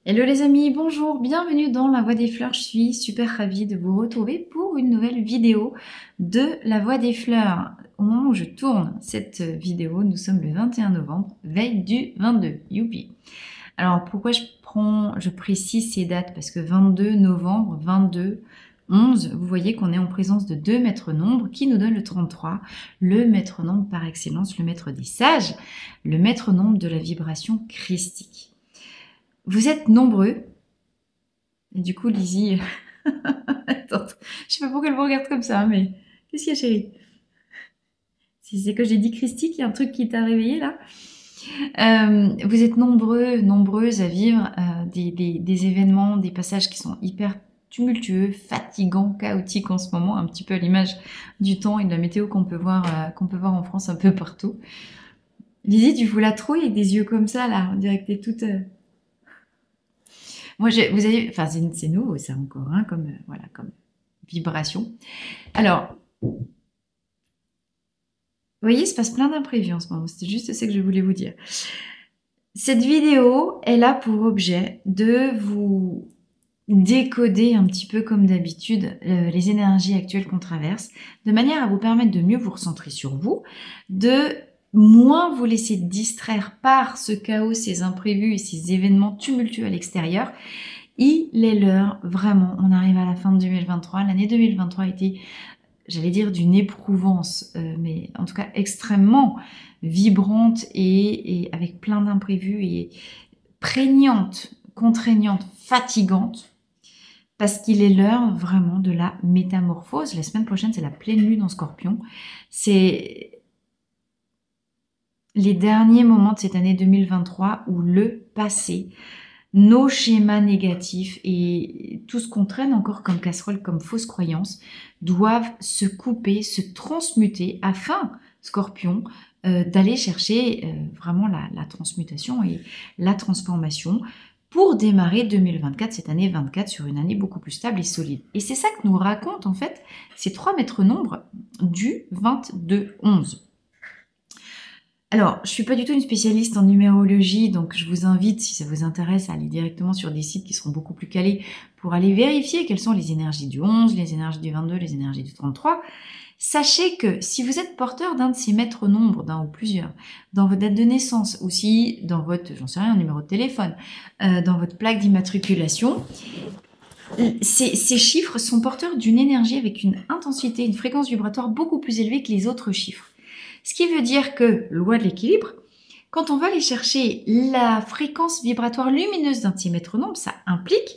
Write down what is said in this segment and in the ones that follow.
Hello les amis, bonjour, bienvenue dans La Voix des Fleurs. Je suis super ravie de vous retrouver pour une nouvelle vidéo de La Voix des Fleurs. Au moment où je tourne cette vidéo, nous sommes le 21 novembre, veille du 22. Youpi! Alors pourquoi je précise ces dates? Parce que 22 novembre, 22, 11, vous voyez qu'on est en présence de deux maîtres nombres qui nous donnent le 33, le maître nombre par excellence, le maître des sages, le maître nombre de la vibration christique. Vous êtes nombreux. Et du coup, Lizzie... Attends, je sais pas pourquoi elle me regarde comme ça, mais... Qu'est-ce qu'il y a, chérie? Si c'est que j'ai dit christique, il y a un truc qui t'a réveillé, là. Vous êtes nombreux, nombreuses à vivre des événements, des passages qui sont hyper tumultueux, fatigants, chaotiques en ce moment, un petit peu à l'image du temps et de la météo qu'on peut voir en France un peu partout. Lizzie, tu fous la trouille avec des yeux comme ça, là. On dirait que t'es toute... Moi, vous avez, enfin, c'est nouveau, ça encore, hein, comme voilà, comme vibration. Alors, vous voyez, il se passe plein d'imprévus en ce moment. C'était juste ce que je voulais vous dire. Cette vidéo, elle a pour objet de vous décoder un petit peu comme d'habitude les énergies actuelles qu'on traverse, de manière à vous permettre de mieux vous recentrer sur vous, de moins vous laisser distraire par ce chaos, ces imprévus et ces événements tumultueux à l'extérieur. Il est l'heure, vraiment, on arrive à la fin de 2023. L'année 2023 a été, j'allais dire, d'une éprouvance, mais en tout cas extrêmement vibrante et avec plein d'imprévus et prégnante, contraignante, fatigante, parce qu'il est l'heure vraiment de la métamorphose. La semaine prochaine, c'est la pleine lune en Scorpion. C'est les derniers moments de cette année 2023 où le passé, nos schémas négatifs et tout ce qu'on traîne encore comme casserole, comme fausse croyance, doivent se couper, se transmuter afin, Scorpion, d'aller chercher vraiment la transmutation et la transformation pour démarrer 2024, cette année 24, sur une année beaucoup plus stable et solide. Et c'est ça que nous racontent en fait ces trois maîtres nombres du 22-11. Alors, je suis pas du tout une spécialiste en numérologie, donc je vous invite, si ça vous intéresse, à aller directement sur des sites qui seront beaucoup plus calés pour aller vérifier quelles sont les énergies du 11, les énergies du 22, les énergies du 33. Sachez que si vous êtes porteur d'un de ces maîtres nombres, d'un ou plusieurs, dans votre date de naissance, aussi dans votre, j'en sais rien, numéro de téléphone, dans votre plaque d'immatriculation, ces chiffres sont porteurs d'une énergie avec une intensité, une fréquence vibratoire beaucoup plus élevée que les autres chiffres. Ce qui veut dire que, loi de l'équilibre, quand on va aller chercher la fréquence vibratoire lumineuse d'un de ces maîtres nombres, ça implique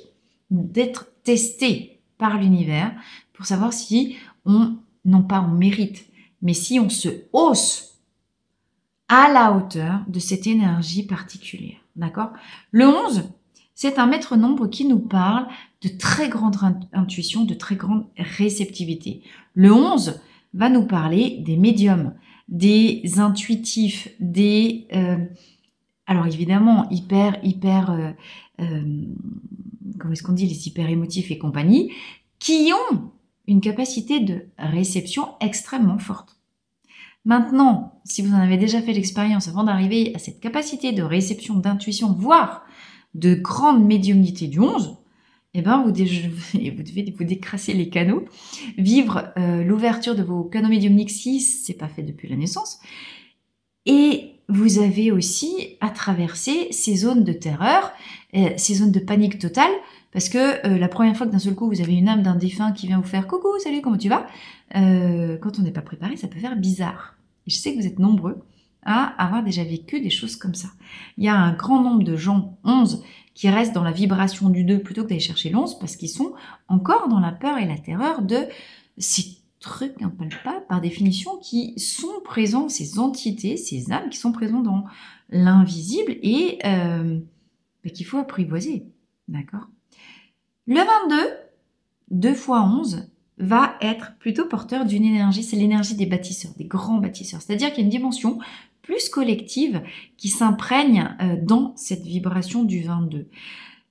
d'être testé par l'univers pour savoir si on, non pas on mérite, mais si on se hausse à la hauteur de cette énergie particulière. D'accord? Le 11, c'est un maître nombre qui nous parle de très grande intuition, de très grande réceptivité. Le 11 va nous parler des médiums, des intuitifs, des... alors évidemment, comment est-ce qu'on dit, les hyper émotifs et compagnie, qui ont une capacité de réception extrêmement forte. Maintenant, si vous en avez déjà fait l'expérience avant d'arriver à cette capacité de réception, d'intuition, voire de grande médiumnité du 11, eh ben vous devez vous décrasser les canaux, vivre l'ouverture de vos canaux médiumniques si c'est pas fait depuis la naissance. Et vous avez aussi à traverser ces zones de terreur, ces zones de panique totale, parce que la première fois que d'un seul coup vous avez une âme d'un défunt qui vient vous faire « Coucou, salut, comment tu vas ?» Quand on n'est pas préparé, ça peut faire bizarre. Et je sais que vous êtes nombreux à avoir déjà vécu des choses comme ça. Il y a un grand nombre de gens, 11, qui restent dans la vibration du 2 plutôt que d'aller chercher l'11 parce qu'ils sont encore dans la peur et la terreur de ces trucs impalpables par définition qui sont présents, ces entités, ces âmes qui sont présentes dans l'invisible et qu'il faut apprivoiser. D'accord? Le 22, 2 fois 11, va être plutôt porteur d'une énergie, c'est l'énergie des bâtisseurs, des grands bâtisseurs. C'est-à-dire qu'il y a une dimension plus collective qui s'imprègne dans cette vibration du 22.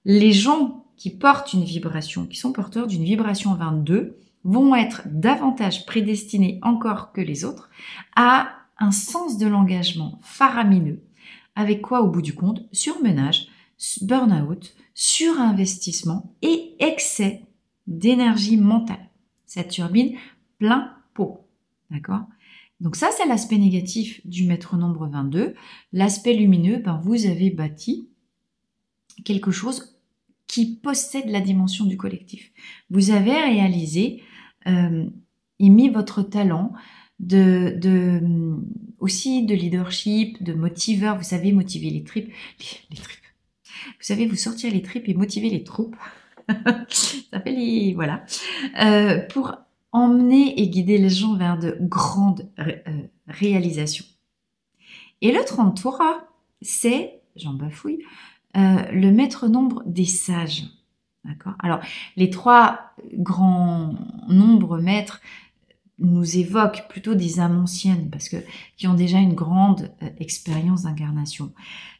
Les gens qui portent une vibration, qui sont porteurs d'une vibration 22, vont être davantage prédestinés encore que les autres à un sens de l'engagement faramineux. Avec quoi, au bout du compte, surmenage, burn-out, surinvestissement et excès d'énergie mentale. Ça turbine plein pot. D'accord? Donc ça, c'est l'aspect négatif du maître nombre 22. L'aspect lumineux, ben, vous avez bâti quelque chose qui possède la dimension du collectif. Vous avez réalisé et mis votre talent aussi de leadership, de motiveur. Vous savez motiver les tripes. Les tripes. Vous savez vous sortir les tripes et motiver les troupes. Ça fait les... Voilà. Pour emmener et guider les gens vers de grandes réalisations. Et le 33, c'est, j'en bafouille, le maître nombre des sages. D'accord? Alors, les 3 grands nombres maîtres nous évoquent plutôt des âmes anciennes, parce que qui ont déjà une grande expérience d'incarnation.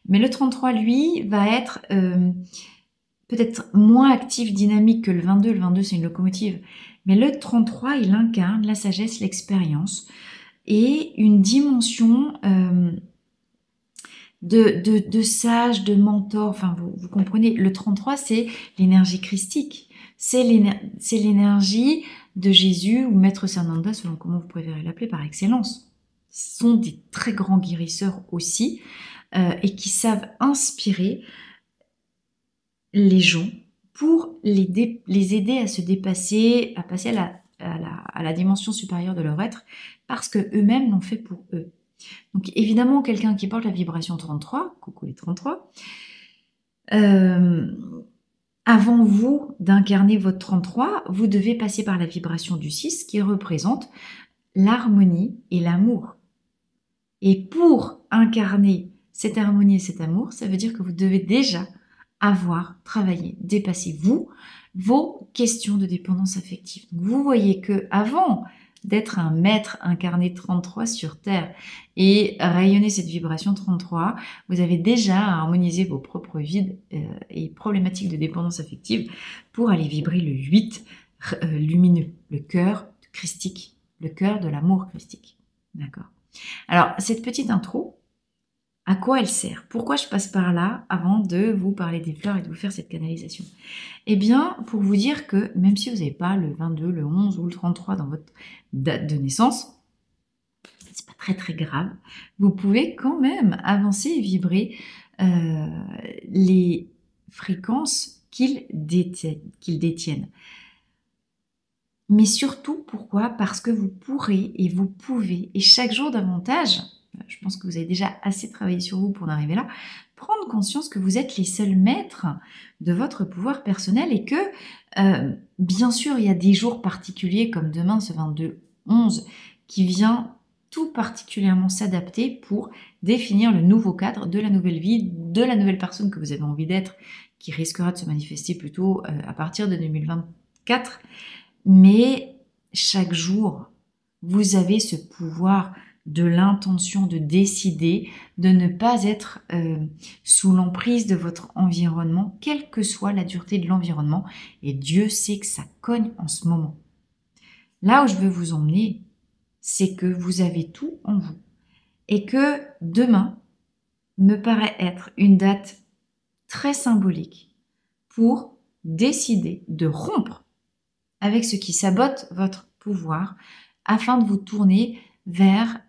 Mais le 33, lui, va être peut-être moins actif, dynamique que le 22. Le 22, c'est une locomotive. Mais le 33, il incarne la sagesse, l'expérience et une dimension de sage, de mentor. Enfin, vous comprenez, le 33, c'est l'énergie christique. C'est l'énergie de Jésus ou Maître Sananda, selon comment vous préférez l'appeler, par excellence. Ce sont des très grands guérisseurs aussi et qui savent inspirer les gens pour les aider à se dépasser, à passer à la dimension supérieure de leur être, parce que eux-mêmes l'ont fait pour eux. Donc évidemment, quelqu'un qui porte la vibration 33, coucou les 33, avant vous d'incarner votre 33, vous devez passer par la vibration du 6 qui représente l'harmonie et l'amour. Et pour incarner cette harmonie et cet amour, ça veut dire que vous devez déjà avoir travaillé, dépasser vos questions de dépendance affective. Donc vous voyez que avant d'être un maître incarné 33 sur Terre et rayonner cette vibration 33, vous avez déjà harmonisé vos propres vides et problématiques de dépendance affective pour aller vibrer le 8 lumineux, le cœur christique, le cœur de l'amour christique. D'accord? Alors, cette petite intro, à quoi elle sert? Pourquoi je passe par là avant de vous parler des fleurs et de vous faire cette canalisation? Eh bien, pour vous dire que même si vous n'avez pas le 22, le 11 ou le 33 dans votre date de naissance, c'est pas très très grave. Vous pouvez quand même avancer et vibrer les fréquences qu'ils détiennent. Mais surtout, pourquoi? Parce que vous pourrez et vous pouvez, et chaque jour davantage, je pense que vous avez déjà assez travaillé sur vous pour en arriver là, prendre conscience que vous êtes les seuls maîtres de votre pouvoir personnel et que, bien sûr, il y a des jours particuliers comme demain, ce 22-11, qui vient tout particulièrement s'adapter pour définir le nouveau cadre de la nouvelle vie, de la nouvelle personne que vous avez envie d'être, qui risquera de se manifester plutôt à partir de 2024. Mais chaque jour, vous avez ce pouvoir de l'intention de décider de ne pas être sous l'emprise de votre environnement, quelle que soit la dureté de l'environnement. Et Dieu sait que ça cogne en ce moment. Là où je veux vous emmener, c'est que vous avez tout en vous. Et que demain me paraît être une date très symbolique pour décider de rompre avec ce qui sabote votre pouvoir afin de vous tourner vers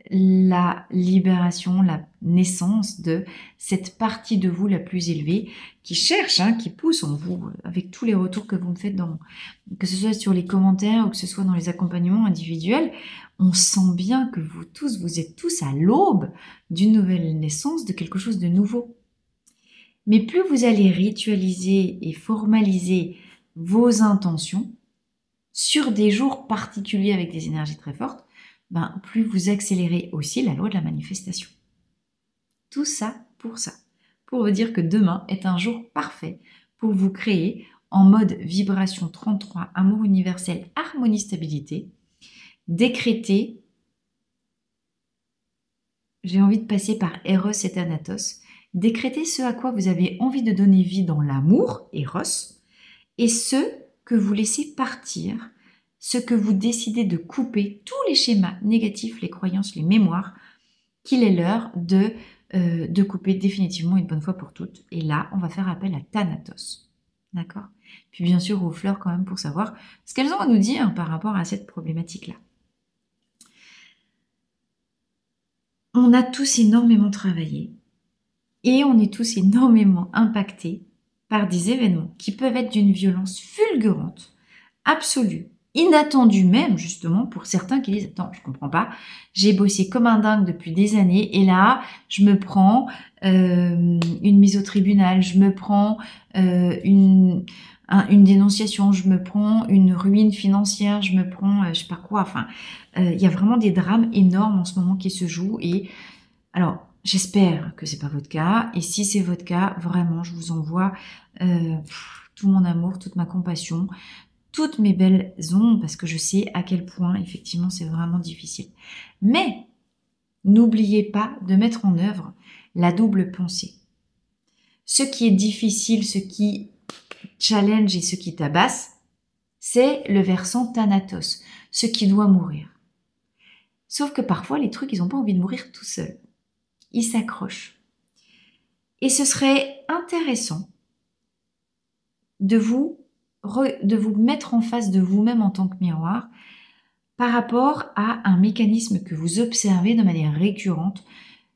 la libération, la naissance de cette partie de vous la plus élevée qui cherche, qui pousse en vous avec tous les retours que vous me faites, que ce soit sur les commentaires ou que ce soit dans les accompagnements individuels. On sent bien que vous êtes tous à l'aube d'une nouvelle naissance, de quelque chose de nouveau. Mais plus vous allez ritualiser et formaliser vos intentions sur des jours particuliers avec des énergies très fortes, plus vous accélérez aussi la loi de la manifestation. Tout ça, pour vous dire que demain est un jour parfait pour vous créer en mode vibration 33, amour universel, harmonie, stabilité, décréter, j'ai envie de passer par Eros et Thanatos, décréter ce à quoi vous avez envie de donner vie dans l'amour, Eros, et ce que vous laissez partir, ce que vous décidez de couper, tous les schémas négatifs, les croyances, les mémoires, qu'il est l'heure de de couper définitivement une bonne fois pour toutes. Et là, on va faire appel à Thanatos. D'accord? Puis bien sûr aux fleurs quand même pour savoir ce qu'elles ont à nous dire par rapport à cette problématique-là. On a tous énormément travaillé et on est tous énormément impactés par des événements qui peuvent être d'une violence fulgurante, absolue, inattendue même justement pour certains qui disent « Attends, je comprends pas, j'ai bossé comme un dingue depuis des années et là, je me prends une mise au tribunal, je me prends une dénonciation, je me prends une ruine financière, je me prends je sais pas quoi, enfin, il y a vraiment des drames énormes en ce moment qui se jouent et alors, j'espère que c'est pas votre cas. Et si c'est votre cas, vraiment, je vous envoie tout mon amour, toute ma compassion, toutes mes belles ondes, parce que je sais à quel point, effectivement, c'est vraiment difficile. Mais n'oubliez pas de mettre en œuvre la double pensée. Ce qui est difficile, ce qui challenge et ce qui tabasse, c'est le versant Thanatos, ce qui doit mourir. Sauf que parfois, les trucs, ils n'ont pas envie de mourir tout seuls. Ils s'accrochent. Et ce serait intéressant de vous mettre en face de vous-même en tant que miroir par rapport à un mécanisme que vous observez de manière récurrente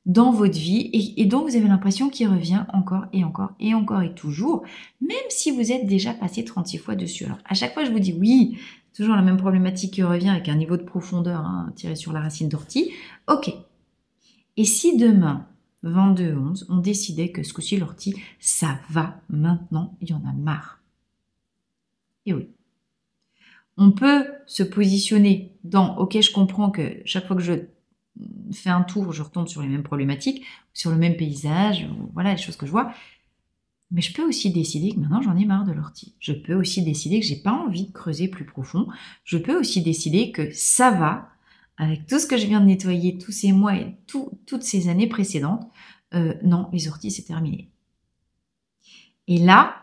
dans votre vie et dont vous avez l'impression qu'il revient encore et encore et encore et toujours, même si vous êtes déjà passé 36 fois dessus. Alors, à chaque fois, je vous dis oui, toujours la même problématique qui revient avec un niveau de profondeur tiré sur la racine d'ortie. Ok. Et si demain, 22-11, on décidait que ce coup-ci, l'ortie, ça va maintenant, il y en a marre. Et oui. On peut se positionner dans « Ok, je comprends que chaque fois que je fais un tour, je retombe sur les mêmes problématiques, sur le même paysage, voilà les choses que je vois. » Mais je peux aussi décider que maintenant, j'en ai marre de l'ortie. Je peux aussi décider que j'ai pas envie de creuser plus profond. Je peux aussi décider que ça va, avec tout ce que je viens de nettoyer tous ces mois et toutes ces années précédentes, non, les orties, c'est terminé. Et là,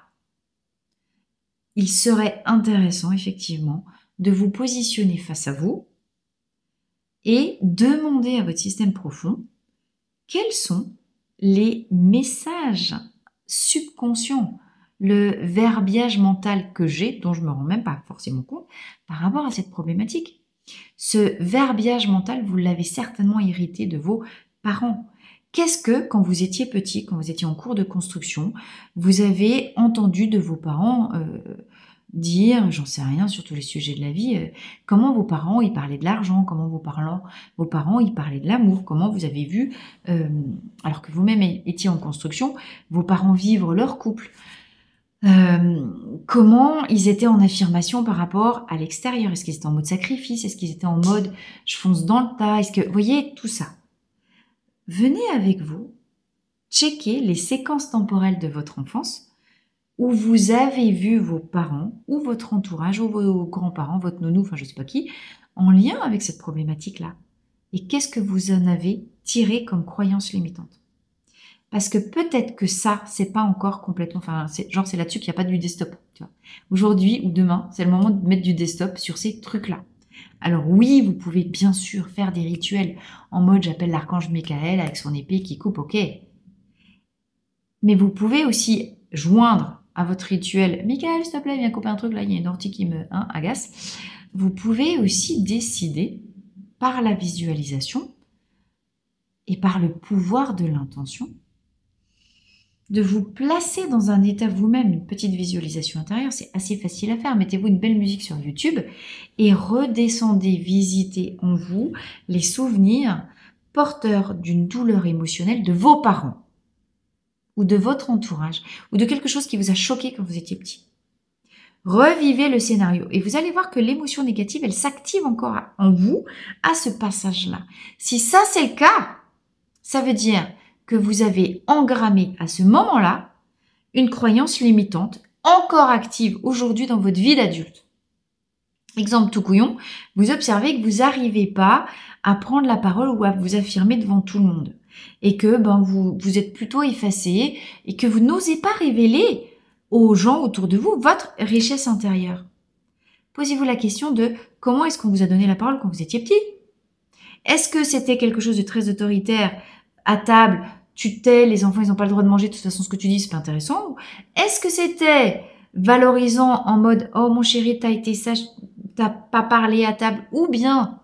il serait intéressant, effectivement, de vous positionner face à vous et demander à votre système profond quels sont les messages subconscients, le verbiage mental que j'ai, dont je ne me rends même pas forcément compte, par rapport à cette problématique. Ce verbiage mental, vous l'avez certainement hérité de vos parents. Qu'est-ce que, quand vous étiez petit, quand vous étiez en cours de construction, vous avez entendu de vos parents dire, j'en sais rien, sur tous les sujets de la vie, comment vos parents ils parlaient de l'argent, comment vos parents ils parlaient de l'amour, comment vous avez vu, alors que vous-même étiez en construction, vos parents vivre leur couple, comment ils étaient en affirmation par rapport à l'extérieur. Est-ce qu'ils étaient en mode sacrifice? Est-ce qu'ils étaient en mode je fonce dans le tas? Est-ce que, vous voyez, tout ça. Venez avec vous, checker les séquences temporelles de votre enfance où vous avez vu vos parents ou votre entourage ou vos grands-parents, votre nounou, enfin je sais pas qui, en lien avec cette problématique-là. Et qu'est-ce que vous en avez tiré comme croyance limitante? Parce que peut-être que ça, c'est pas encore complètement, enfin, c'est là-dessus qu'il n'y a pas du desktop. Aujourd'hui ou demain, c'est le moment de mettre du desktop sur ces trucs-là. Alors oui, vous pouvez bien sûr faire des rituels en mode j'appelle l'archange Michael avec son épée qui coupe, ok. Mais vous pouvez aussi joindre à votre rituel, Michael, s'il te plaît, viens couper un truc, là, il y a une ortie qui me agace. Vous pouvez aussi décider par la visualisation et par le pouvoir de l'intention de vous placer dans un état vous-même, une petite visualisation intérieure, c'est assez facile à faire. Mettez-vous une belle musique sur YouTube et redescendez visiter en vous les souvenirs porteurs d'une douleur émotionnelle de vos parents ou de votre entourage ou de quelque chose qui vous a choqué quand vous étiez petit. Revivez le scénario et vous allez voir que l'émotion négative, elle s'active encore en vous à ce passage-là. Si ça c'est le cas, ça veut dire que vous avez engrammé à ce moment-là une croyance limitante encore active aujourd'hui dans votre vie d'adulte. Exemple tout couillon, vous observez que vous n'arrivez pas à prendre la parole ou à vous affirmer devant tout le monde et que vous êtes plutôt effacé et que vous n'osez pas révéler aux gens autour de vous votre richesse intérieure. Posez-vous la question de comment est-ce qu'on vous a donné la parole quand vous étiez petit? Est-ce que c'était quelque chose de très autoritaire à table? tu tais, les enfants ils n'ont pas le droit de manger, de toute façon ce que tu dis c'est pas intéressant? Ou est-ce que c'était valorisant en mode oh mon chéri t'as été sage, t'as pas parlé à table, ou bien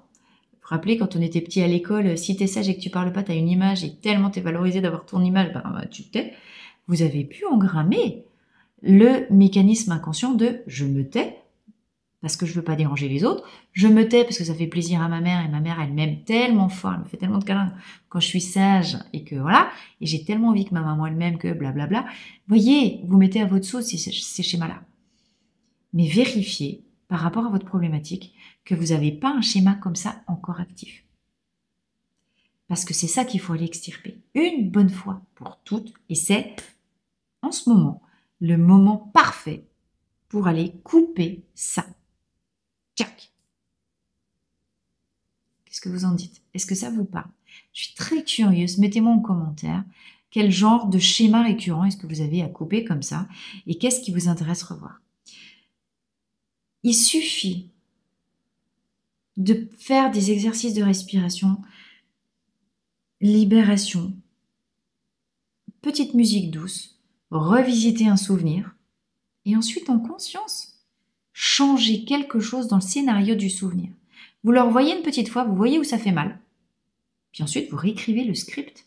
vous vous rappelez quand on était petit à l'école, si t'es sage et que tu parles pas, t'as une image et tellement t'es valorisé d'avoir ton image, ben, tu tais. Vous avez pu engrammer le mécanisme inconscient de je me tais parce que je veux pas déranger les autres, je me tais parce que ça fait plaisir à ma mère et ma mère elle m'aime tellement fort, elle me fait tellement de câlins quand je suis sage et que voilà, et j'ai tellement envie que ma maman elle m'aime que blablabla. Voyez, vous mettez à votre sauce ces schémas-là. Mais vérifiez par rapport à votre problématique que vous n'avez pas un schéma comme ça encore actif. Parce que c'est ça qu'il faut aller extirper une bonne fois pour toutes, et c'est en ce moment le moment parfait pour aller couper ça. Tchac. Qu'est-ce que vous en dites? Est-ce que ça vous parle? Je suis très curieuse. Mettez-moi en commentaire quel genre de schéma récurrent est-ce que vous avez à couper comme ça et qu'est-ce qui vous intéresse revoir. Il suffit de faire des exercices de respiration, libération, petite musique douce, revisiter un souvenir et ensuite en conscience, changer quelque chose dans le scénario du souvenir. Vous le revoyez une petite fois, vous voyez où ça fait mal. Puis ensuite, vous réécrivez le script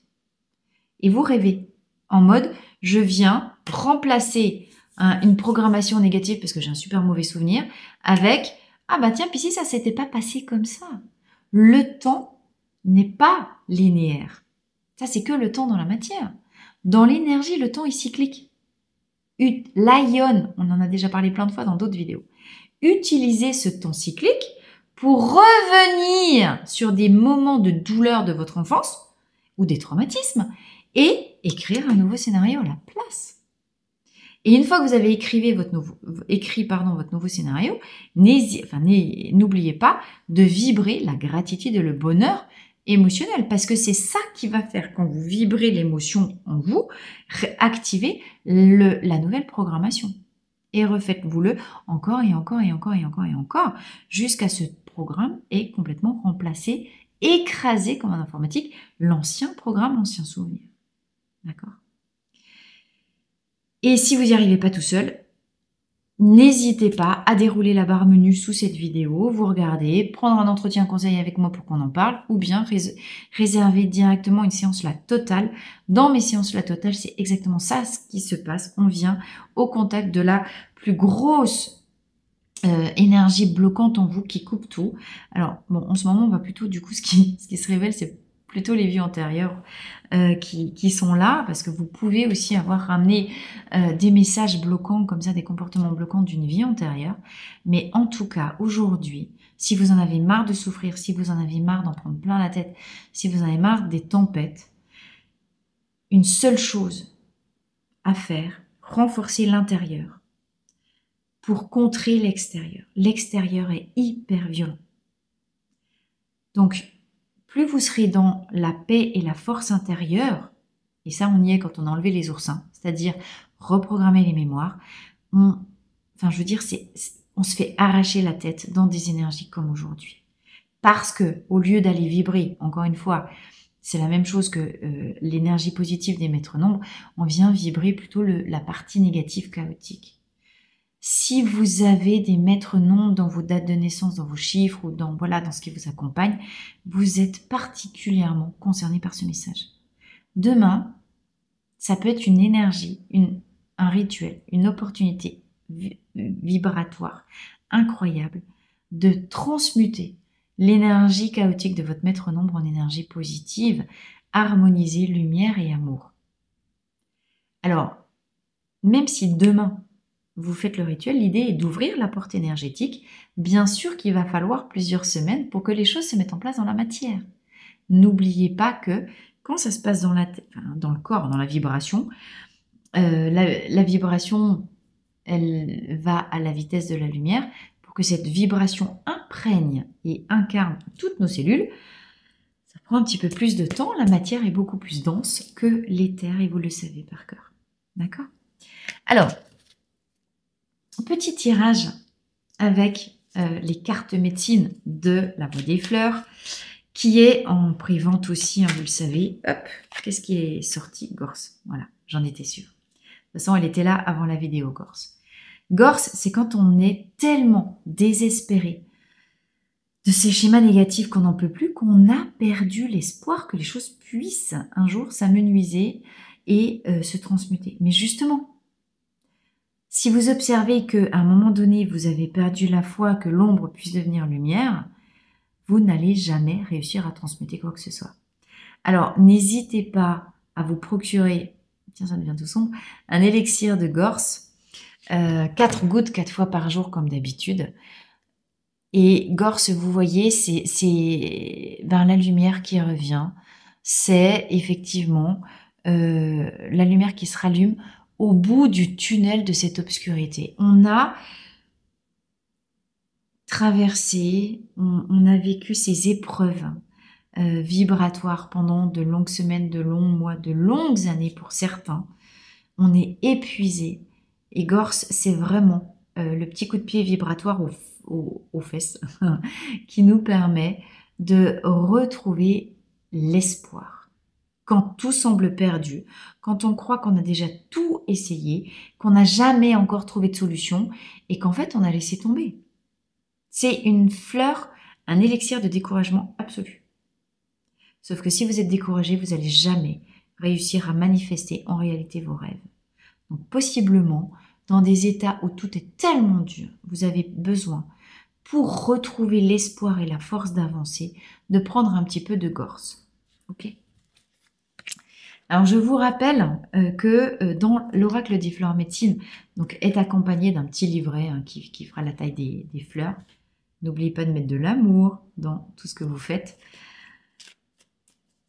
et vous rêvez en mode je viens remplacer une programmation négative parce que j'ai un super mauvais souvenir avec ah bah tiens, puis si ça s'était pas passé comme ça. Le temps n'est pas linéaire. Ça, c'est que le temps dans la matière. Dans l'énergie, le temps est cyclique. L'ion, on en a déjà parlé plein de fois dans d'autres vidéos. Utilisez ce temps cyclique pour revenir sur des moments de douleur de votre enfance ou des traumatismes et écrire un nouveau scénario à la place. Et une fois que vous avez écrit votre nouveau scénario, n'oubliez pas de vibrer la gratitude et le bonheur émotionnel, parce que c'est ça qui va faire, quand vous vibrez l'émotion en vous, activer la nouvelle programmation. Et refaites-vous-le encore et encore et encore et encore et encore, jusqu'à ce programme ait complètement remplacé, écrasé comme en informatique, l'ancien programme, l'ancien souvenir. D'accord ? Et si vous n'y arrivez pas tout seul, n'hésitez pas à dérouler la barre menu sous cette vidéo, vous regardez, prendre un entretien conseil avec moi pour qu'on en parle, ou bien réserver directement une séance la totale. Dans mes séances la totale, c'est exactement ça ce qui se passe. On vient au contact de la plus grosse énergie bloquante en vous qui coupe tout. Alors, bon, en ce moment, on va plutôt, du coup, ce qui se révèle, c'est plutôt les vies antérieures qui sont là, parce que vous pouvez aussi avoir ramené des messages bloquants comme ça, des comportements bloquants d'une vie antérieure. Mais en tout cas, aujourd'hui, si vous en avez marre de souffrir, si vous en avez marre d'en prendre plein la tête, si vous en avez marre des tempêtes, une seule chose à faire, renforcer l'intérieur pour contrer l'extérieur. L'extérieur est hyper violent. Donc, plus vous serez dans la paix et la force intérieure, et ça on y est quand on a enlevé les oursins, c'est-à-dire reprogrammer les mémoires, on se fait arracher la tête dans des énergies comme aujourd'hui. Parce que, au lieu d'aller vibrer, encore une fois, c'est la même chose que l'énergie positive des maîtres nombres, on vient vibrer plutôt la partie négative chaotique. Si vous avez des maîtres nombres dans vos dates de naissance, dans vos chiffres ou dans ce qui vous accompagne, vous êtes particulièrement concerné par ce message. Demain, ça peut être une énergie, un rituel, une opportunité vibratoire incroyable de transmuter l'énergie chaotique de votre maître nombre en énergie positive, harmonisée, lumière et amour. Alors, même si demain, vous faites le rituel, l'idée est d'ouvrir la porte énergétique. Bien sûr qu'il va falloir plusieurs semaines pour que les choses se mettent en place dans la matière. N'oubliez pas que quand ça se passe dans le corps, dans la vibration, la vibration, elle va à la vitesse de la lumière. Pour que cette vibration imprègne et incarne toutes nos cellules, ça prend un petit peu plus de temps. La matière est beaucoup plus dense que l'éther et vous le savez par cœur. D'accord ? Alors, petit tirage avec les cartes médecine de la Voie des Fleurs qui est en pré-vente aussi, hein, vous le savez. Hop, qu'est-ce qui est sorti? Gorse, voilà, j'en étais sûre. De toute façon, elle était là avant la vidéo, Gorse. Gorse, c'est quand on est tellement désespéré de ces schémas négatifs qu'on n'en peut plus, qu'on a perdu l'espoir que les choses puissent un jour s'amenuiser et se transmuter. Mais justement, si vous observez qu'à un moment donné, vous avez perdu la foi que l'ombre puisse devenir lumière, vous n'allez jamais réussir à transmuter quoi que ce soit. Alors, n'hésitez pas à vous procurer, tiens, ça devient tout sombre, un élixir de Gorse, 4 gouttes 4 fois par jour comme d'habitude. Et Gorse, vous voyez, c'est la lumière qui revient. C'est effectivement la lumière qui se rallume au bout du tunnel de cette obscurité. On a traversé, on a vécu ces épreuves vibratoires pendant de longues semaines, de longs mois, de longues années pour certains. On est épuisé. Et Gorse, c'est vraiment le petit coup de pied vibratoire aux fesses qui nous permet de retrouver l'espoir. Quand tout semble perdu, quand on croit qu'on a déjà tout essayé, qu'on n'a jamais encore trouvé de solution et qu'en fait on a laissé tomber. C'est une fleur, un élixir de découragement absolu. Sauf que si vous êtes découragé, vous n'allez jamais réussir à manifester en réalité vos rêves. Donc possiblement, dans des états où tout est tellement dur, vous avez besoin, pour retrouver l'espoir et la force d'avancer, de prendre un petit peu de Gorse. Ok ? Alors je vous rappelle que dans l'oracle des fleurs médecine, donc est accompagné d'un petit livret qui fera la taille des fleurs. N'oubliez pas de mettre de l'amour dans tout ce que vous faites.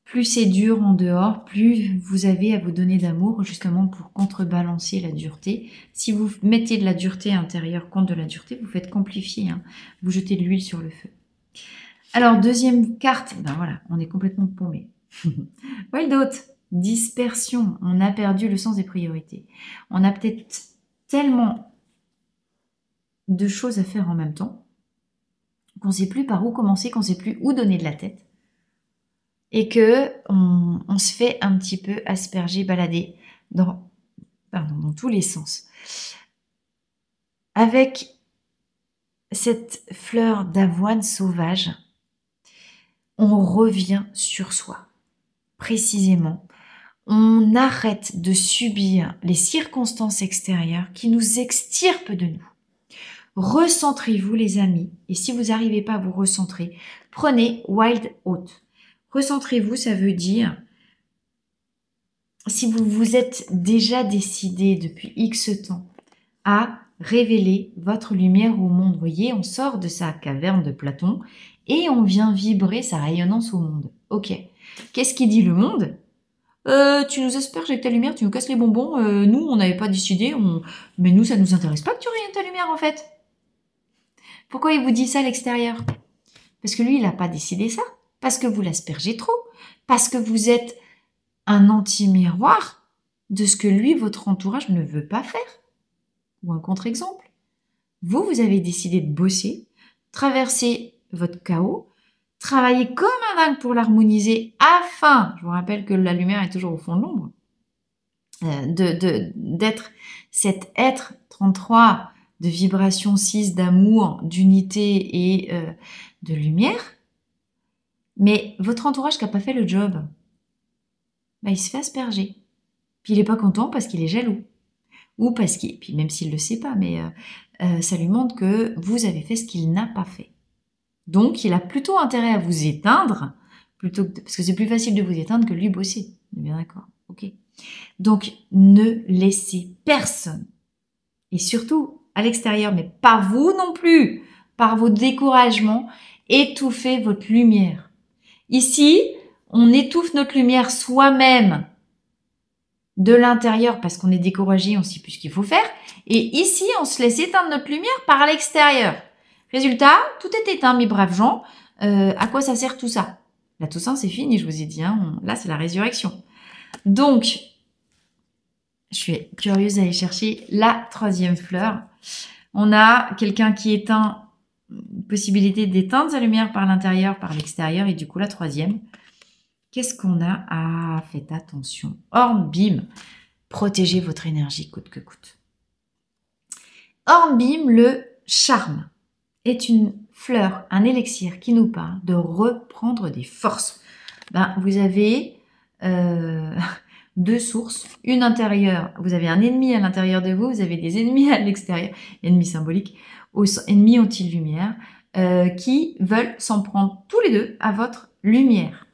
Plus c'est dur en dehors, plus vous avez à vous donner d'amour, justement pour contrebalancer la dureté. Si vous mettez de la dureté intérieure contre de la dureté, vous faites complifier, hein. Vous jetez de l'huile sur le feu. Alors, deuxième carte, ben voilà, on est complètement paumé. Wild Oat, dispersion, on a perdu le sens des priorités. On a peut-être tellement de choses à faire en même temps qu'on ne sait plus par où commencer, qu'on ne sait plus où donner de la tête. Et que on se fait un petit peu asperger, balader dans tous les sens. Avec cette fleur d'avoine sauvage, on revient sur soi. Précisément, on arrête de subir les circonstances extérieures qui nous extirpent de nous. Recentrez-vous les amis, et si vous n'arrivez pas à vous recentrer, prenez Wild Oat. Recentrez-vous, ça veut dire, si vous vous êtes déjà décidé depuis X temps à révéler votre lumière au monde, vous voyez, on sort de sa caverne de Platon et on vient vibrer sa rayonnance au monde. Ok, qu'est-ce qui dit le monde ? Tu nous asperges avec ta lumière, tu nous casses les bonbons, nous on n'avait pas décidé, mais nous ça nous intéresse pas que tu rayonnes ta lumière en fait. Pourquoi il vous dit ça à l'extérieur ? Parce que lui il n'a pas décidé ça. Parce que vous l'aspergez trop, parce que vous êtes un anti-miroir de ce que lui, votre entourage, ne veut pas faire. Ou un contre-exemple. Vous avez décidé de bosser, traverser votre chaos, travailler comme un dingue pour l'harmoniser afin, je vous rappelle que la lumière est toujours au fond de l'ombre, d'être cet être 33 de vibration 6, d'amour, d'unité et de lumière. Mais votre entourage qui n'a pas fait le job, il se fait asperger. Puis il n'est pas content parce qu'il est jaloux. Ou parce qu'il... Puis même s'il ne le sait pas, mais ça lui montre que vous avez fait ce qu'il n'a pas fait. Donc il a plutôt intérêt à vous éteindre, parce que c'est plus facile de vous éteindre que de lui bosser. On est bien d'accord. Ok. Donc ne laissez personne, et surtout à l'extérieur, mais pas vous non plus, par vos découragements, étouffer votre lumière. Ici, on étouffe notre lumière soi-même de l'intérieur parce qu'on est découragé, on ne sait plus ce qu'il faut faire. Et ici, on se laisse éteindre notre lumière par l'extérieur. Résultat, tout est éteint, mes braves gens. À quoi ça sert tout ça ? La Toussaint, c'est fini, je vous ai dit. Hein, là, c'est la résurrection. Donc, je suis curieuse d'aller chercher la troisième fleur. On a quelqu'un qui éteint possibilité d'éteindre sa lumière par l'intérieur, par l'extérieur. Et du coup, la troisième, qu'est-ce qu'on a? Ah, faites attention. Hornbeam, protégez votre énergie coûte que coûte. Hornbeam, le charme, est une fleur, un élixir qui nous parle de reprendre des forces. Vous avez deux sources, une intérieure, vous avez un ennemi à l'intérieur de vous, vous avez des ennemis à l'extérieur, ennemis symboliques, ennemis anti-lumière, qui veulent s'en prendre tous les deux à votre lumière.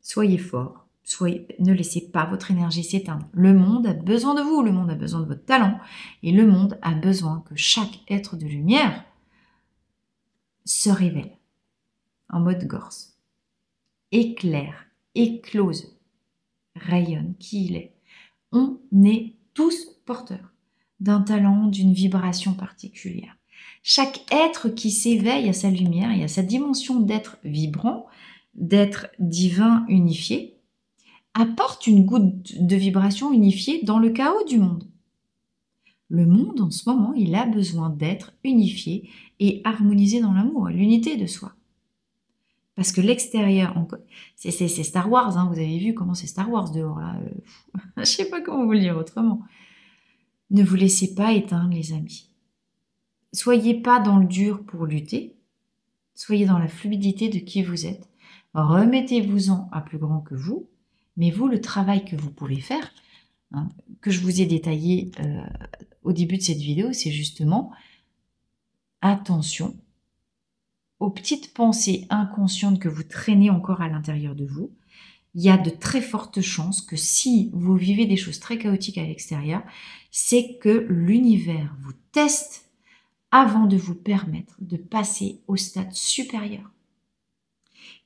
Soyez forts, ne laissez pas votre énergie s'éteindre. Le monde a besoin de vous, le monde a besoin de votre talent, et le monde a besoin que chaque être de lumière se révèle en mode Gorse, éclaire, éclose, rayonne qui il est. On est tous porteurs d'un talent, d'une vibration particulière. Chaque être qui s'éveille à sa lumière et à sa dimension d'être vibrant, d'être divin unifié, apporte une goutte de vibration unifiée dans le chaos du monde. Le monde, en ce moment, il a besoin d'être unifié et harmonisé dans l'amour, l'unité de soi. Parce que l'extérieur, c'est Star Wars, hein, vous avez vu comment c'est Star Wars dehors, là. Je sais pas comment vous le dire autrement. Ne vous laissez pas éteindre, les amis. Soyez pas dans le dur pour lutter. Soyez dans la fluidité de qui vous êtes. Remettez-vous-en à plus grand que vous. Mais vous, le travail que vous pouvez faire, hein, que je vous ai détaillé au début de cette vidéo, c'est justement attention aux petites pensées inconscientes que vous traînez encore à l'intérieur de vous. Il y a de très fortes chances que si vous vivez des choses très chaotiques à l'extérieur, c'est que l'univers vous teste avant de vous permettre de passer au stade supérieur.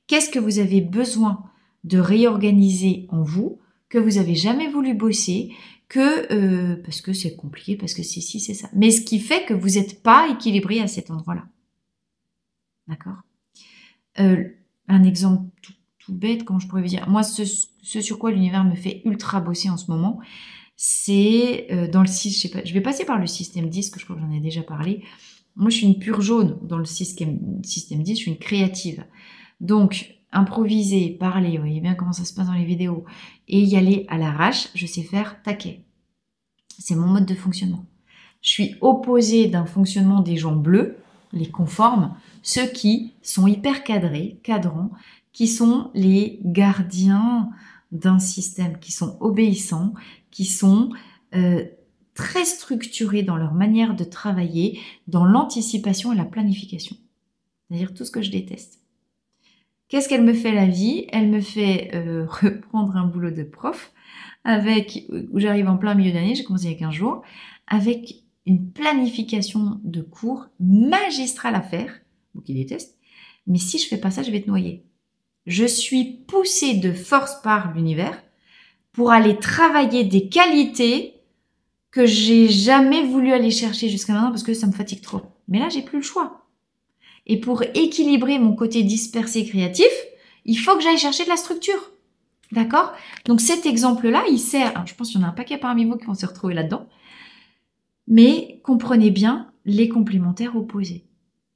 Qu'est-ce que vous avez besoin de réorganiser en vous, que vous n'avez jamais voulu bosser, parce que c'est compliqué, parce que c'est ci, c'est ça. Mais ce qui fait que vous n'êtes pas équilibré à cet endroit-là. D'accord? Un exemple tout bête, comment je pourrais vous dire. Moi, ce sur quoi l'univers me fait ultra bosser en ce moment, c'est dans le 6, je sais pas, je vais passer par le système 10, que je crois que j'en ai déjà parlé. Moi, je suis une pure jaune dans le système 10, je suis une créative. Donc, improviser, parler, vous voyez bien comment ça se passe dans les vidéos, et y aller à l'arrache, je sais faire taquet. C'est mon mode de fonctionnement. Je suis opposée d'un fonctionnement des gens bleus, les conformes, ceux qui sont hyper cadrés, cadrans, qui sont les gardiens d'un système, qui sont obéissants, qui sont très structurés dans leur manière de travailler, dans l'anticipation et la planification. C'est-à-dire tout ce que je déteste. Qu'est-ce qu'elle me fait la vie? Elle me fait reprendre un boulot de prof, où j'arrive en plein milieu d'année, j'ai commencé il y a 15 jours, avec une planification de cours magistrale à faire, ou qui déteste, mais si je fais pas ça, je vais être noyée. Je suis poussée de force par l'univers pour aller travailler des qualités que j'ai jamais voulu aller chercher jusqu'à maintenant parce que ça me fatigue trop. Mais là, j'ai plus le choix. Et pour équilibrer mon côté dispersé créatif, il faut que j'aille chercher de la structure. D'accord? Donc cet exemple-là, il sert, alors je pense qu'il y en a un paquet parmi vous qui vont se retrouver là-dedans, mais comprenez bien les complémentaires opposés.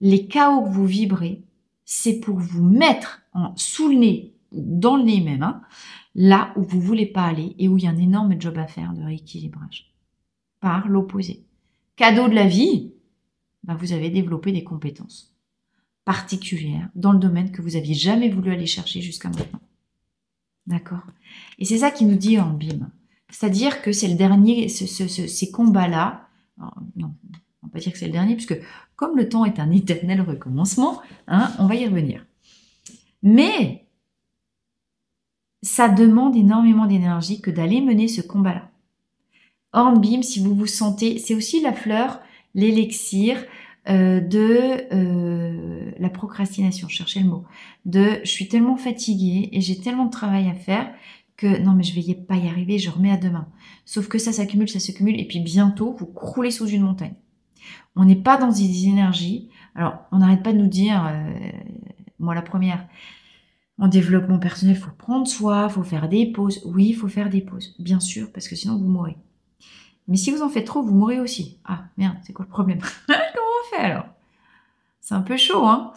Les chaos que vous vibrez, c'est pour vous mettre sous le nez, dans le nez même, hein, là où vous voulez pas aller et où il y a un énorme job à faire de rééquilibrage. Par l'opposé. Cadeau de la vie, vous avez développé des compétences particulières dans le domaine que vous n'aviez jamais voulu aller chercher jusqu'à maintenant. D'accord? Et c'est ça qui nous dit Hornbeam. C'est-à-dire que c'est le dernier, ces combats-là, non, on va pas dire que c'est le dernier, puisque comme le temps est un éternel recommencement, hein, on va y revenir. Mais ça demande énormément d'énergie que d'aller mener ce combat-là. Hornbeam, si vous vous sentez, c'est aussi la fleur, l'élixir de la procrastination, je cherchais le mot, je suis tellement fatiguée et j'ai tellement de travail à faire que non mais je vais pas y arriver, je remets à demain. Sauf que ça s'accumule et puis bientôt vous croulez sous une montagne. On n'est pas dans des énergies, alors on n'arrête pas de nous dire, moi la première, en développement personnel, il faut prendre soin, il faut faire des pauses. Oui, il faut faire des pauses, bien sûr, parce que sinon vous mourrez. Mais si vous en faites trop, vous mourrez aussi. Ah, merde, c'est quoi le problème? Comment on fait alors? C'est un peu chaud, hein.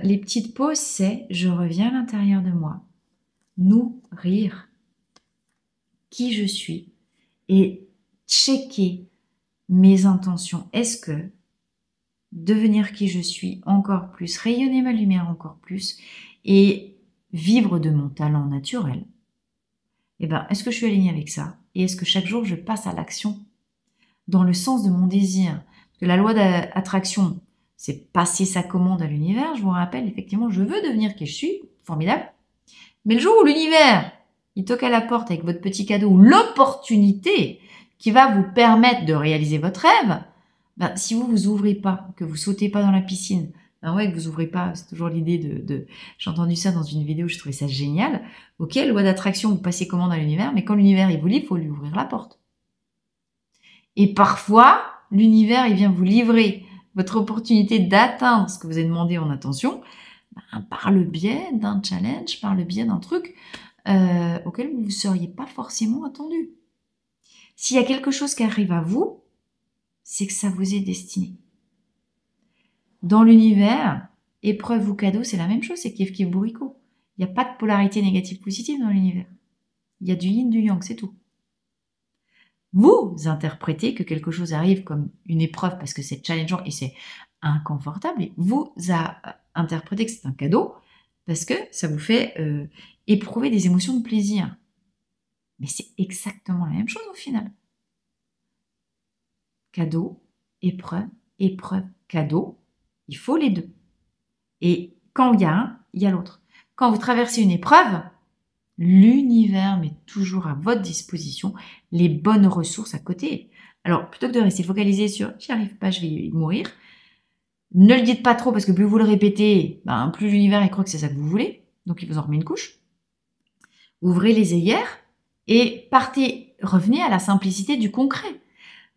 Les petites pauses, c'est je reviens à l'intérieur de moi, nourrir qui je suis et checker mes intentions. Est-ce que devenir qui je suis encore plus, rayonner ma lumière encore plus et vivre de mon talent naturel, eh ben, est-ce que je suis alignée avec ça? Et est-ce que chaque jour je passe à l'action dans le sens de mon désir? Parce que la loi d'attraction, c'est passer sa commande à l'univers. Je vous rappelle, effectivement, je veux devenir qui je suis, formidable. Mais le jour où l'univers, il toque à la porte avec votre petit cadeau, l'opportunité qui va vous permettre de réaliser votre rêve, ben, si vous ouvrez pas, que vous sautez pas dans la piscine, ben ouais, que vous ouvrez pas, c'est toujours l'idée j'ai entendu ça dans une vidéo, je trouvais ça génial. Ok, loi d'attraction, vous passez commande à l'univers, mais quand l'univers il vous livre, il faut lui ouvrir la porte. Et parfois, l'univers il vient vous livrer votre opportunité d'atteindre ce que vous avez demandé en attention, ben, par le biais d'un challenge, par le biais d'un truc auquel vous ne seriez pas forcément attendu. S'il y a quelque chose qui arrive à vous, c'est que ça vous est destiné. Dans l'univers, épreuve ou cadeau, c'est la même chose, c'est kiff kiff bourricot. Il n'y a pas de polarité négative-positive dans l'univers. Il y a du yin, du yang, c'est tout. Vous interprétez que quelque chose arrive comme une épreuve parce que c'est challengeant et c'est inconfortable, et vous interprétez que c'est un cadeau parce que ça vous fait éprouver des émotions de plaisir. Mais c'est exactement la même chose au final. Cadeau, épreuve, épreuve, cadeau, il faut les deux. Et quand il y a un, il y a l'autre. Quand vous traversez une épreuve, l'univers met toujours à votre disposition les bonnes ressources à côté. Alors, plutôt que de rester focalisé sur « j'y arrive pas, je vais mourir », ne le dites pas trop parce que plus vous le répétez, ben, plus l'univers il croit que c'est ça que vous voulez. Donc, il vous en remet une couche. Ouvrez les œillères et revenez à la simplicité du concret.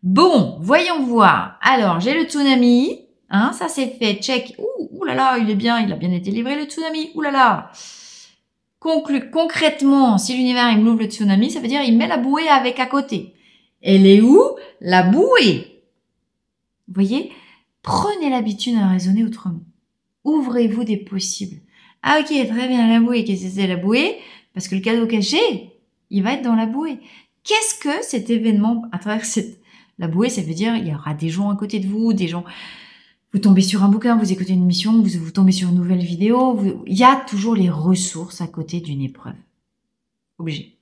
Bon, voyons voir. Alors, j'ai le tsunami. Hein, ça c'est fait. Check. Ouh là là, il a bien été livré le tsunami. Ouh là là. Concrètement, si l'univers il m'ouvre le tsunami, ça veut dire il met la bouée avec à côté. Elle est où? La bouée. Vous voyez? Prenez l'habitude à raisonner autrement. Ouvrez-vous des possibles. Ah ok, très bien, la bouée. Qu'est-ce que c'est la bouée? Parce que le cadeau caché, il va être dans la bouée. Qu'est-ce que cet événement, à travers la bouée, ça veut dire il y aura des gens à côté de vous, des gens... Vous tombez sur un bouquin, vous écoutez une émission, vous tombez sur une nouvelle vidéo. Il y a toujours les ressources à côté d'une épreuve. Obligé.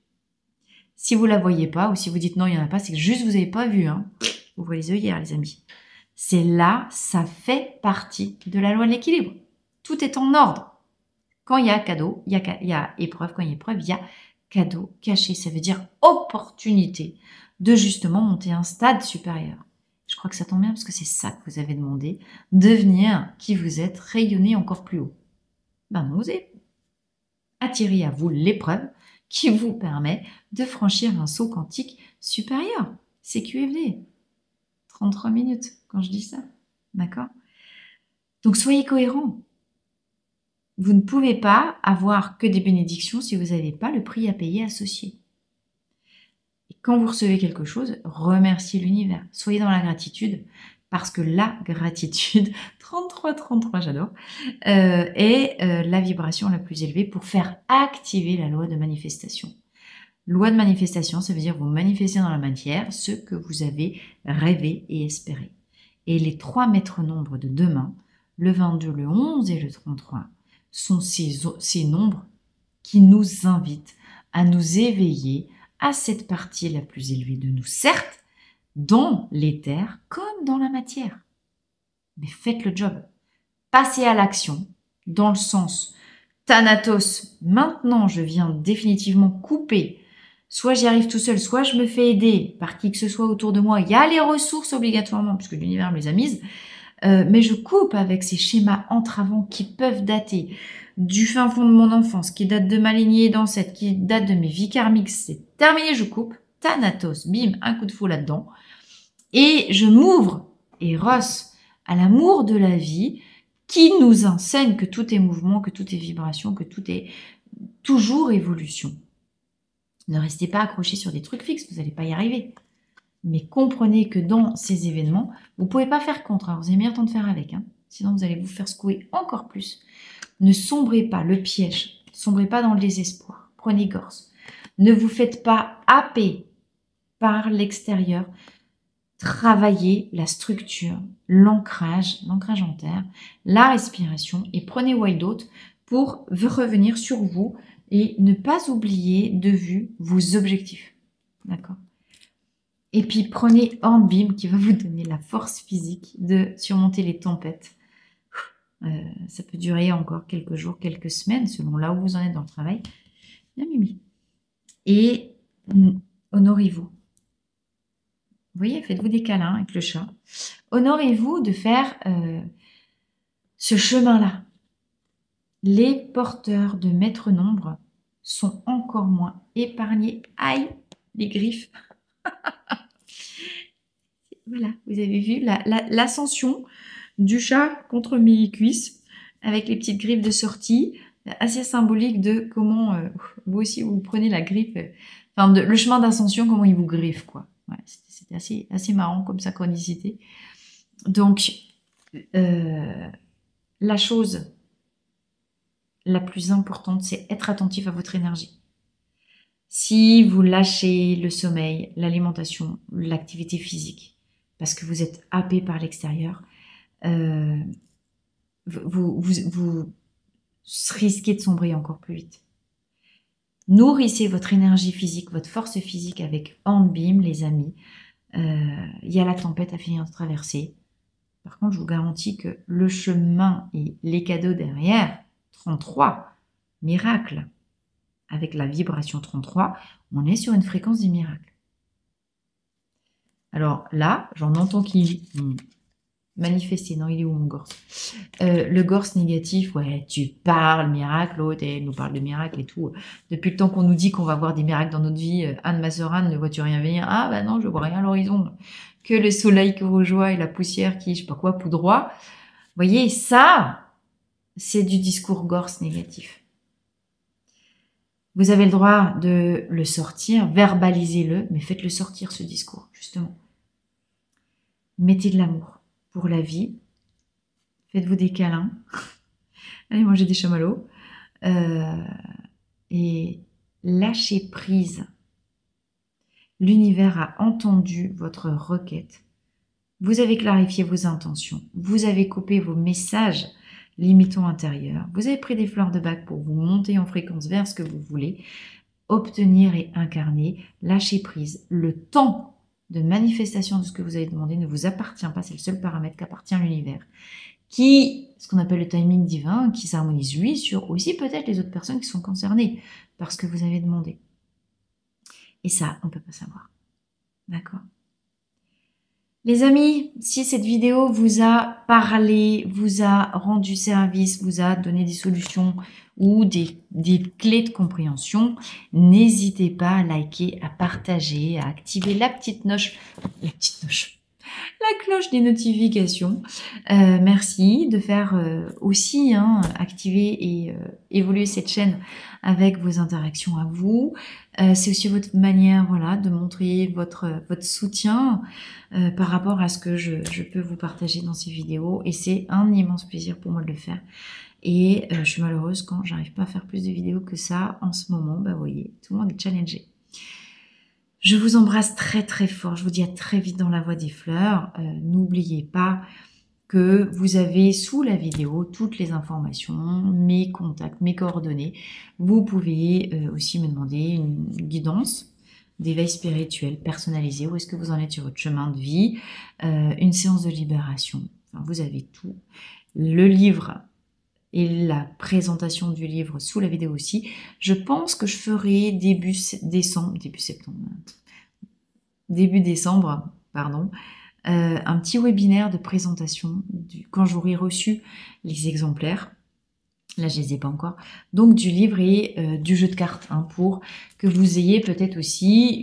Si vous la voyez pas, ou si vous dites non, il y en a pas, c'est que juste vous avez pas vu. Hein. Ouvrez les œillères, les amis. C'est là, ça fait partie de la loi de l'équilibre. Tout est en ordre. Quand il y a cadeau, il y a épreuve. Quand il y a épreuve, il y a cadeau caché. Ça veut dire opportunité de justement monter un stade supérieur. Je crois que ça tombe bien parce que c'est ça que vous avez demandé. Devenir qui vous êtes, rayonner encore plus haut. Ben non, vous avez attiré à vous l'épreuve qui vous permet de franchir un saut quantique supérieur. C'est QFD. 33 minutes quand je dis ça. D'accord? Donc soyez cohérents. Vous ne pouvez pas avoir que des bénédictions si vous n'avez pas le prix à payer associé. Et quand vous recevez quelque chose, remerciez l'univers. Soyez dans la gratitude parce que la gratitude, 33, j'adore, est la vibration la plus élevée pour faire activer la loi de manifestation. Loi de manifestation, ça veut dire vous manifestez dans la matière ce que vous avez rêvé et espéré. Et les 3 maîtres nombres de demain, le 22, le 11 et le 33, sont ces nombres qui nous invitent à nous éveiller à cette partie la plus élevée de nous, certes, dans l'éther comme dans la matière. Mais faites le job. Passez à l'action, dans le sens Thanatos, maintenant je viens définitivement couper. Soit j'y arrive tout seul, soit je me fais aider par qui que ce soit autour de moi. Il y a les ressources obligatoirement, puisque l'univers me les a mises. Mais je coupe avec ces schémas entravants qui peuvent dater du fin fond de mon enfance, qui datent de ma lignée d'ancêtre, qui datent de mes vies karmiques. C'est terminé, je coupe. Thanatos, bim, un coup de fou là-dedans. Et je m'ouvre, Eros, à l'amour de la vie qui nous enseigne que tout est mouvement, que tout est vibration, que tout est toujours évolution. Ne restez pas accrochés sur des trucs fixes, vous n'allez pas y arriver. Mais comprenez que dans ces événements, vous ne pouvez pas faire contre. Alors, vous avez meilleur temps de faire avec. Hein. Sinon, vous allez vous faire secouer encore plus. Ne sombrez pas, le piège. Ne sombrez pas dans le désespoir. Prenez Gorse. Ne vous faites pas happer par l'extérieur. Travaillez la structure, l'ancrage en terre, la respiration et prenez Wild Oat pour revenir sur vous et ne pas oublier de vue vos objectifs. D'accord? Et puis prenez Hornbeam qui va vous donner la force physique de surmonter les tempêtes. Ça peut durer encore quelques jours, quelques semaines, selon là où vous en êtes dans le travail. Bien, Mimi. Et honorez-vous. Vous voyez, faites-vous des câlins avec le chat. Honorez-vous de faire ce chemin-là. Les porteurs de maître nombre sont encore moins épargnés. Aïe, les griffes. Voilà, vous avez vu l'ascension du chat contre mes cuisses avec les petites griffes de sortie. Assez symbolique de comment vous aussi vous prenez la griffe, le chemin d'ascension, comment il vous griffe, quoi. Ouais, c'était assez marrant comme synchronicité. Donc, la chose la plus importante, c'est être attentif à votre énergie. Si vous lâchez le sommeil, l'alimentation, l'activité physique, parce que vous êtes happé par l'extérieur, vous risquez de sombrer encore plus vite. Nourrissez votre énergie physique, votre force physique avec Hornbeam, les amis. Il y a la tempête à finir de traverser. Par contre, je vous garantis que le chemin et les cadeaux derrière, 33, miracles, avec la vibration 33, on est sur une fréquence des miracles. Alors là, j'en entends qui manifester. Non, il est où mon gorse? Le gorse négatif, ouais, tu parles miracle, l'autre, elle nous parle de miracle et tout. Depuis le temps qu'on nous dit qu'on va voir des miracles dans notre vie, Anne, ma sœur Anne, ne vois-tu rien venir? Ah bah non, je vois rien à l'horizon. Que le soleil qui rejoint et la poussière qui, je sais pas quoi, poudroie. Vous voyez, ça, c'est du discours gorse négatif. Vous avez le droit de le sortir, verbalisez-le, mais faites-le sortir ce discours, justement. Mettez de l'amour pour la vie. Faites-vous des câlins. Allez manger des chamallows. Et lâchez prise. L'univers a entendu votre requête. Vous avez clarifié vos intentions. Vous avez coupé vos messages limitants intérieurs. Vous avez pris des fleurs de bac pour vous monter en fréquence vers ce que vous voulez. Obtenir et incarner. Lâchez prise. Le temps de manifestation de ce que vous avez demandé ne vous appartient pas. C'est le seul paramètre qu'appartient à l'univers. Qui, ce qu'on appelle le timing divin, qui s'harmonise, lui, sur aussi peut-être les autres personnes qui sont concernées par ce que vous avez demandé. Et ça, on ne peut pas savoir. D'accord? Les amis, si cette vidéo vous a parlé, vous a rendu service, vous a donné des solutions ou des clés de compréhension, n'hésitez pas à liker, à partager, à activer la cloche des notifications. Merci de faire aussi activer et évoluer cette chaîne avec vos interactions à vous. C'est aussi votre manière, voilà, de montrer votre soutien par rapport à ce que je peux vous partager dans ces vidéos. Et c'est un immense plaisir pour moi de le faire. Et je suis malheureuse quand j'arrive pas à faire plus de vidéos que ça en ce moment. Bah, vous voyez, tout le monde est challengé. Je vous embrasse très très fort. Je vous dis à très vite dans la Voie des Fleurs. N'oubliez pas que vous avez sous la vidéo toutes les informations, mes contacts, mes coordonnées. Vous pouvez aussi me demander une guidance d'éveil spirituel personnalisé. Où est-ce que vous en êtes sur votre chemin de vie? Une séance de libération. Enfin, vous avez tout. Le livre et la présentation du livre sous la vidéo aussi. Je pense que je ferai début décembre, un petit webinaire de présentation quand j'aurai reçu les exemplaires. Là, je les ai pas encore. Donc, du livre et du jeu de cartes pour que vous ayez peut-être aussi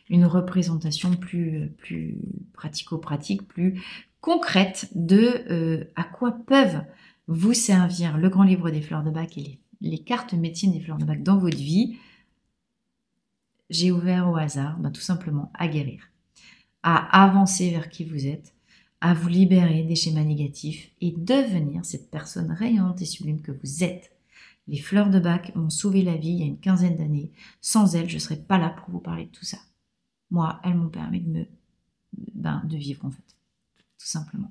une représentation plus pratico-pratique, plus concrète de à quoi peuvent vous servir le grand livre des fleurs de bac et les cartes médecine des fleurs de bac dans votre vie. J'ai ouvert au hasard, tout simplement à guérir, à avancer vers qui vous êtes, à vous libérer des schémas négatifs et devenir cette personne rayonnante et sublime que vous êtes. Les fleurs de Bach m'ont sauvé la vie il y a une quinzaine d'années. Sans elles, je ne serais pas là pour vous parler de tout ça. Moi, elles m'ont permis de vivre en fait, tout simplement.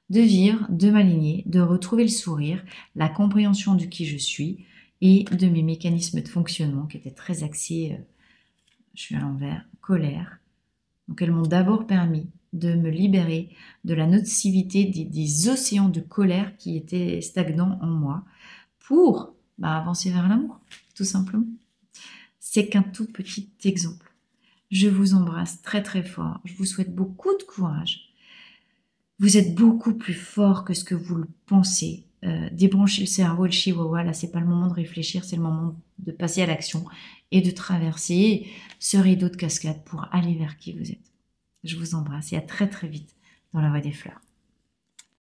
De vivre, de m'aligner, de retrouver le sourire, la compréhension de qui je suis et de mes mécanismes de fonctionnement qui étaient très axés, je suis à l'envers, colère. Donc elles m'ont d'abord permis de me libérer de la nocivité des océans de colère qui étaient stagnants en moi pour avancer vers l'amour, tout simplement. C'est qu'un tout petit exemple. Je vous embrasse très très fort. Je vous souhaite beaucoup de courage. Vous êtes beaucoup plus fort que ce que vous le pensez. Débranchez le cerveau, le chihuahua. Là, c'est pas le moment de réfléchir, c'est le moment de passer à l'action et de traverser ce rideau de cascade pour aller vers qui vous êtes. Je vous embrasse et à très très vite dans la voie des fleurs.